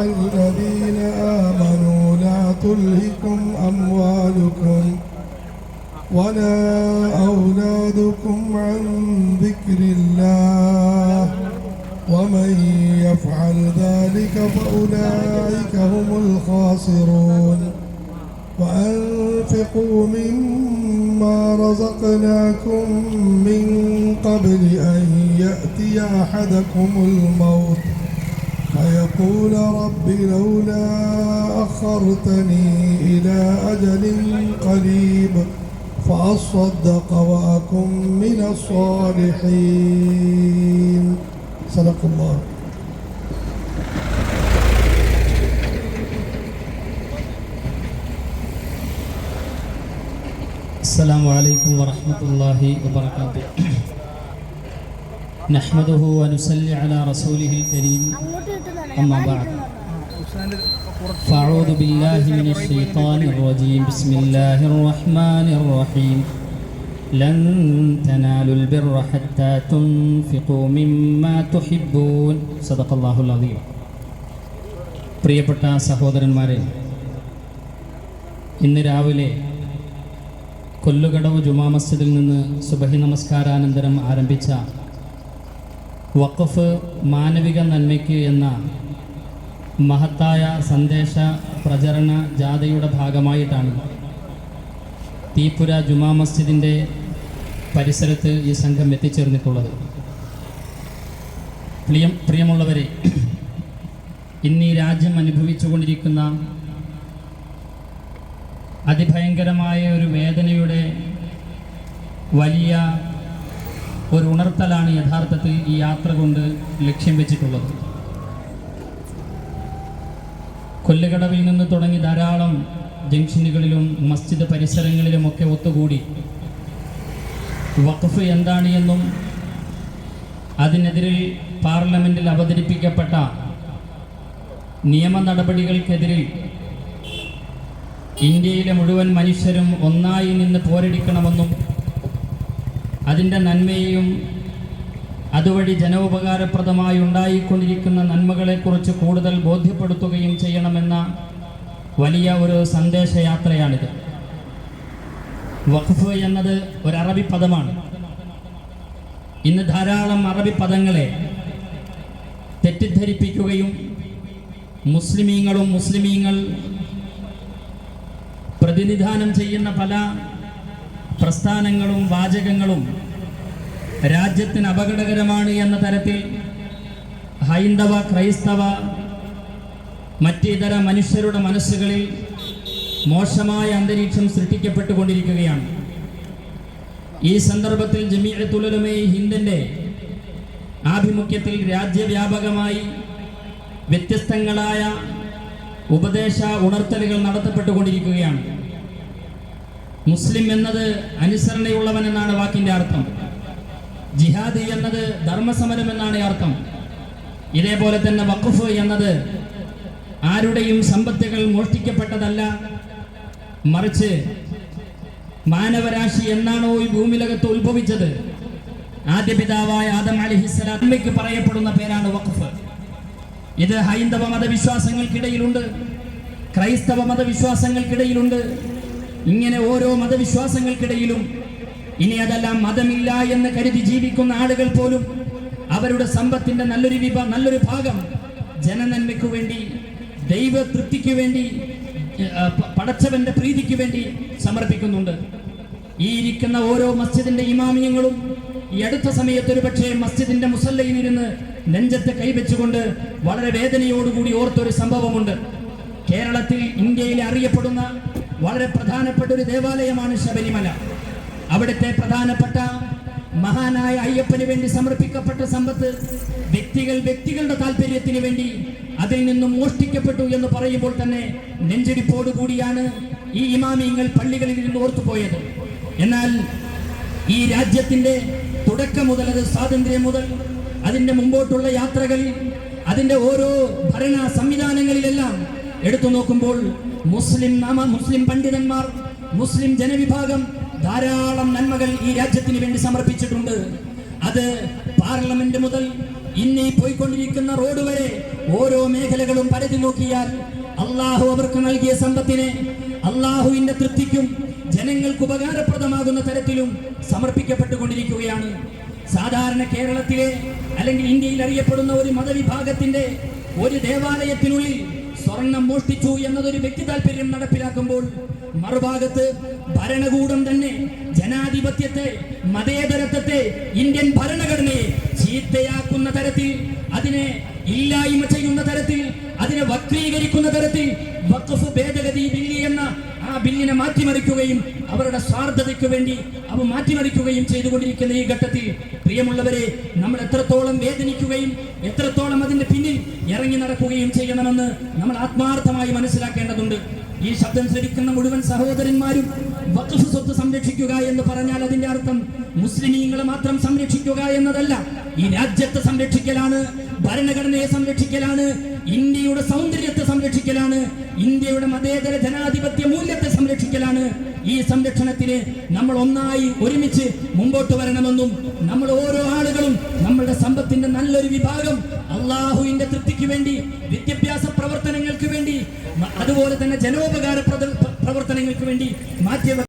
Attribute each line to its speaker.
Speaker 1: أيها الذين آمنوا لا تلهكم أموالكم ولا أولادكم عن ذكر الله ومن يفعل ذلك فأولئك هم الخاسرون وأنفقوا مما رزقناكم من قبل أن يأتي أحدكم الموت فيقول رب لولا أخرتني إلى أجل قريب فأصدق وأكن من الصالحين. صدق الله.
Speaker 2: السلام عليكم ورحمة الله وبركاته. نحمده ونصلي على رسوله الكريم. أما بعد فأعوذ بالله من الشيطان الرجيم. بسم الله الرحمن الرحيم. لن تنالوا البر حتى تنفقوا مما تحبون. صدق الله العظيم. പ്രിയപ്പെട്ട സഹോദരന്മാരെ, ഇന്ന് രാവിലെ കൊല്ലുകടവ് ജുമാ മസ്ജിദിൽ നിന്ന് സുബഹി നമസ്കാരാനന്തരം ആരംഭിച്ച വഖഫ് മാനവിക നന്മയ്ക്ക് എന്ന മഹത്തായ സന്ദേശ പ്രചരണ ജാഥയുടെ ഭാഗമായിട്ടാണ് തീപുര ജുമാ മസ്ജിദിൻ്റെ പരിസരത്ത് ഈ സംഘം എത്തിച്ചേർന്നിട്ടുള്ളത്. പ്രിയമുള്ളവരെ, ഇന്ന് ഈ രാജ്യം അനുഭവിച്ചുകൊണ്ടിരിക്കുന്ന അതിഭയങ്കരമായ ഒരു വേദനയുടെ വലിയ ഒരു ഉണർത്തലാണ് യഥാർത്ഥത്തിൽ ഈ യാത്ര കൊണ്ട് ലക്ഷ്യം വെച്ചിട്ടുള്ളത്. കൊല്ലുകടവിൽ നിന്ന് തുടങ്ങി ധാരാളം ജംഗ്ഷനുകളിലും മസ്ജിദ് പരിസരങ്ങളിലുമൊക്കെ ഒത്തുകൂടി വഖഫ് എന്താണ് എന്നും അതിനെതിരിൽ പാർലമെൻറ്റിൽ അവതരിപ്പിക്കപ്പെട്ട നിയമ നടപടികൾക്കെതിരിൽ ഇന്ത്യയിലെ മുഴുവൻ മനുഷ്യരും ഒന്നായി നിന്ന് പോരടിക്കണമെന്നും അതിൻ്റെ നന്മയെയും അതുവഴി ജനോപകാരപ്രദമായി ഉണ്ടായിക്കൊണ്ടിരിക്കുന്ന നന്മകളെക്കുറിച്ച് കൂടുതൽ ബോധ്യപ്പെടുത്തുകയും ചെയ്യണമെന്ന വലിയ ഒരു സന്ദേശയാത്രയാണിത്. വഖഫ് എന്നത് ഒരു അറബി പദമാണ്. ഇന്ന് ധാരാളം അറബി പദങ്ങളെ തെറ്റിദ്ധരിപ്പിക്കുകയും മുസ്ലിമീങ്ങൾ പ്രതിനിധാനം ചെയ്യുന്ന പല പ്രസ്ഥാനങ്ങളും വാചകങ്ങളും രാജ്യത്തിന് അപകടകരമാണ് എന്ന തരത്തിൽ ഹൈന്ദവ, ക്രൈസ്തവ, മറ്റിതര മനുഷ്യരുടെ മനസ്സുകളിൽ മോശമായ അന്തരീക്ഷം സൃഷ്ടിക്കപ്പെട്ടുകൊണ്ടിരിക്കുകയാണ്. ഈ സന്ദർഭത്തിൽ ജമീഅത്തുൽ ഉലമാ ഹിന്ദിൻ്റെ ആഭിമുഖ്യത്തിൽ രാജ്യവ്യാപകമായി വ്യത്യസ്തങ്ങളായ ഉപദേശ ഉണർത്തലുകൾ നടത്തപ്പെട്ടുകൊണ്ടിരിക്കുകയാണ്. മുസ്ലിം എന്നത് അനുസരണയുള്ളവൻ എന്നാണ് വാക്കിൻ്റെ അർത്ഥം. ജിഹാദ് എന്നത് ധർമ്മസമരം എന്നാണ് അർത്ഥം. ഇതേപോലെ തന്നെ വഖഫ് എന്നത് ആരുടെയും സമ്പത്തുകൾ മോഷ്ടിക്കപ്പെട്ടതല്ല, മറിച്ച് മാനവരാശി എന്നാണോ ഈ ഭൂമിലോകത്ത് ഉത്ഭവിച്ചത്, ആദ്യ പിതാവായ ആദം അലൈഹിസ്സലാമയ്ക്ക് പറയപ്പെടുന്ന പേരാണ് വഖഫ്. ഇത് ഹൈന്ദവ മതവിശ്വാസങ്ങൾക്കിടയിലുണ്ട്, ക്രൈസ്തവ മതവിശ്വാസങ്ങൾക്കിടയിലുണ്ട്. ഇങ്ങനെ ഓരോ മതവിശ്വാസങ്ങൾക്കിടയിലും ഇനി അതെല്ലാം മതമില്ല എന്ന് കരുതി ജീവിക്കുന്ന ആളുകൾ പോലും അവരുടെ സമ്പത്തിന്റെ നല്ലൊരു ഭാഗം ജനനന്മയ്ക്കു വേണ്ടി, ദൈവ തൃപ്തിക്ക് വേണ്ടി, പടച്ചവന്റെ പ്രീതിക്ക് വേണ്ടി സമർപ്പിക്കുന്നുണ്ട്. ഈ ഇരിക്കുന്ന ഓരോ മസ്ജിദിന്റെ ഇമാമിയങ്ങളും ഈ അടുത്ത സമയത്ത് ഒരു പക്ഷേ മസ്ജിദിന്റെ മുസല്ലയിൽ ഇരുന്ന് നെഞ്ചത്ത് കൈവച്ചുകൊണ്ട് വളരെ വേദനയോടുകൂടി ഓർത്തൊരു സംഭവമുണ്ട്. കേരളത്തിൽ, ഇന്ത്യയിലെ അറിയപ്പെടുന്ന വളരെ പ്രധാനപ്പെട്ട ഒരു ദേവാലയമാണ് ശബരിമല. അവിടുത്തെ പ്രധാനപ്പെട്ട മഹാനായ അയ്യപ്പന് വേണ്ടി സമർപ്പിക്കപ്പെട്ട സമ്പത്ത് വ്യക്തികളുടെ താല്പര്യത്തിന് വേണ്ടി അതിൽ നിന്നും മോഷ്ടിക്കപ്പെട്ടു എന്ന് പറയുമ്പോൾ തന്നെ നെഞ്ചിടിപ്പോടുകൂടിയാണ് ഈ ഇമാമിയങ്ങൾ പള്ളികളിൽ നിന്ന് ഓർത്തുപോയത്. എന്നാൽ ഈ രാജ്യത്തിന്റെ തുടക്കം മുതൽ, അത് സ്വാതന്ത്ര്യം മുതൽ അതിന്റെ മുമ്പോട്ടുള്ള യാത്രകളിൽ, അതിന്റെ ഓരോ ഭരണ സംവിധാനങ്ങളിലെല്ലാം എടുത്തു നോക്കുമ്പോൾ മുസ്ലിം പണ്ഡിതന്മാർ, മുസ്ലിം ജനവിഭാഗം ധാരാളം നന്മകൾ ഈ രാജ്യത്തിന് വേണ്ടി സമർപ്പിച്ചിട്ടുണ്ട്. അത് പാർലമെന്റ് മുതൽ ഇന്നീ പോയിക്കൊണ്ടിരിക്കുന്ന റോഡ് വരെ ഓരോ മേഖലകളും പരതി നോക്കിയാൽ അള്ളാഹു അവർക്ക് നൽകിയ സമ്പത്തിനെ അള്ളാഹുവിന്റെ തൃപ്തിക്കും ജനങ്ങൾക്ക് ഉപകാരപ്രദമാകുന്ന തരത്തിലും സമർപ്പിക്കപ്പെട്ടുകൊണ്ടിരിക്കുകയാണ്. സാധാരണ കേരളത്തിലെ അല്ലെങ്കിൽ ഇന്ത്യയിൽ അറിയപ്പെടുന്ന ഒരു മതവിഭാഗത്തിന്റെ ഒരു ദേവാലയത്തിനുള്ളിൽ സ്വർണം മോഷ്ടിച്ചു എന്നതൊരു വ്യക്തി താല്പര്യം നടപ്പിലാക്കുമ്പോൾ, മറുഭാഗത്ത് ഭരണകൂടം തന്നെ ജനാധിപത്യത്തെ, മതേതരത്വത്തെ, ഇന്ത്യൻ ഭരണഘടനയെ ചീത്തയാക്കുന്ന തരത്തിൽ, അതിനെ ഇല്ലായ്മ ചെയ്യുന്ന തരത്തിൽ, അതിനെ വക്രീകരിക്കുന്ന തരത്തിൽ വഖഫ് ഭേദഗതി ബില്ല് എന്ന ആ ബില്ലിനെ മാറ്റിമറിക്കുകയും അവരുടെ സ്വാർത്ഥതയ്ക്ക് വേണ്ടി അവ മാറ്റിമറിക്കുകയും ചെയ്തുകൊണ്ടിരിക്കുന്ന ഈ ഘട്ടത്തിൽ പ്രിയമുള്ളവരെ, നമ്മൾ എത്രത്തോളം വേദനിക്കുകയും എത്രത്തോളം അതിന്റെ പിന്നിൽ ഇറങ്ങി നടക്കുകയും ചെയ്യണമെന്ന് നമ്മൾ ആത്മാർത്ഥമായി മനസ്സിലാക്കേണ്ടതുണ്ട്. ഈ ശബ്ദം ശ്രവിക്കുന്ന മുഴുവൻ സഹോദരന്മാരും വഖഫ് സ്വത്ത് സംരക്ഷിക്കുക എന്ന് പറഞ്ഞാൽ അതിന്റെ അർത്ഥം മുസ്ലിമീങ്ങളെ മാത്രം സംരക്ഷിക്കുക എന്നതല്ല. ഈ രാജ്യത്തെ സംരക്ഷിക്കലാണ്, ഭരണഘടനയെ സംരക്ഷിക്കലാണ്, ഇന്ത്യയുടെ സൗന്ദര്യത്തെ സംരക്ഷിക്കലാണ്, ഇന്ത്യയുടെ മതേതര ജനാധിപത്യ മൂല്യത്തെ സംരക്ഷിക്കലാണ്. ഈ സംരക്ഷണത്തിന് നമ്മൾ ഒന്നായി ഒരുമിച്ച് മുമ്പോട്ട് വരണമെന്നും, നമ്മൾ ഓരോ ആളുകളും നമ്മളുടെ സമ്പത്തിന്റെ നല്ലൊരു വിഭാഗം അള്ളാഹുവിന്റെ തൃപ്തിക്ക് വേണ്ടി, വിദ്യാഭ്യാസ പ്രവർത്തനങ്ങൾക്ക് വേണ്ടി, അതുപോലെ തന്നെ ജനോപകാര പ്രവർത്തനങ്ങൾക്ക് വേണ്ടി മാറ്റി